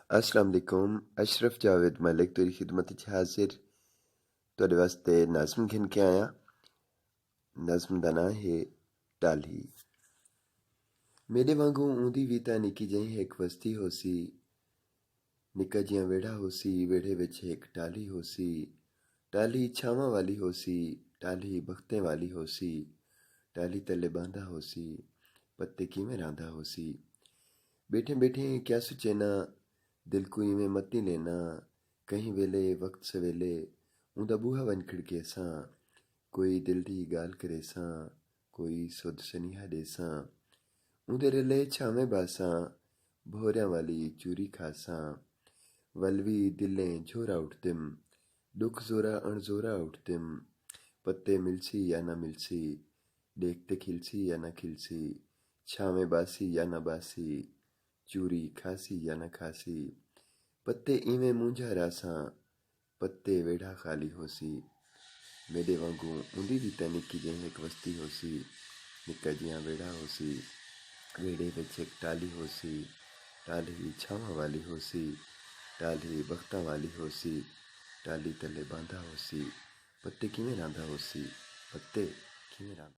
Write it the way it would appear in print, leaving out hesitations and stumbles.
अस्सलाम वालेकुम। अशरफ जावेद मलिक तेरी खिदमत च हाजिर ਤੁਹਾਡੇ ਵਾਸਤੇ ਨਜ਼ਮ ਗਿਣ ਕੇ ਆਇਆ। ਨਜ਼ਮ ਦਾ ਨਾਂ ਹੈ ਟਾਹਲੀ। ਮੇਰੇ ਵਾਂਗੂ ਉਂਦੀ ਵੀ ਤਾਂ ਨਿੱਕੀ ਜਿਹੀ ਇੱਕ ਬਸਤੀ ਹੋ ਸੀ, ਨਿੱਕਾ ਜਿਹਾ ਵਿਹੜਾ ਹੋ ਸੀ, ਵਿਹੜੇ ਵਿੱਚ ਇੱਕ ਟਾਹਲੀ ਹੋ ਸੀ। ਟਾਹਲੀ ਛਾਵਾਂ ਵਾਲੀ ਹੋ ਸੀ, ਟਾਹਲੀ ਬਖਤਾਂ ਵਾਲੀ ਹੋ ਸੀ, ਟਾਹਲੀ ਥੱਲੇ ਬਾਂਦਾ ਹੋ ਸੀ, ਪੱਤੇ ਕਿਵੇਂ ਰਾਂਦਾ ਹੋ ਸੀ। बैठे बैठे क्या सुचेना, दिल को इवें मती लेना, कहीं वेले वक्त सवेले उंदा बूहा बन खिड़के सां, कोई दिल दी गाल करे सां, कोई सुध सनीहा दे सां, उंदे रले छावें बासां, भोरियां वाली चूरी खासां, वलवी दिलें झोरा उठतिम, दुख जोरा अणजोरा उठतिम, पत्ते मिलसी या ना मिलसी, देखते खिलसी या ना खिलसी, छावें बासी या ना बासी, चूरी खासी या न खासी, पत्ते इवें मुंझा रासां, पत्ते वेढ़ा खाली होसी। मेरे वांगू उंदी भी तां निक्की जिही एक बस्ती होसी, निक्का जिहा वेढ़ा होसी, वेढ़े विच एक टाहली होसी, टाहली छावां वाली होसी, टाहली बख्तां वाली होसी, टाहली थल्ले बांधा होसी, पत्ते किवें रांदा होसी, पत्ते किवें रांदा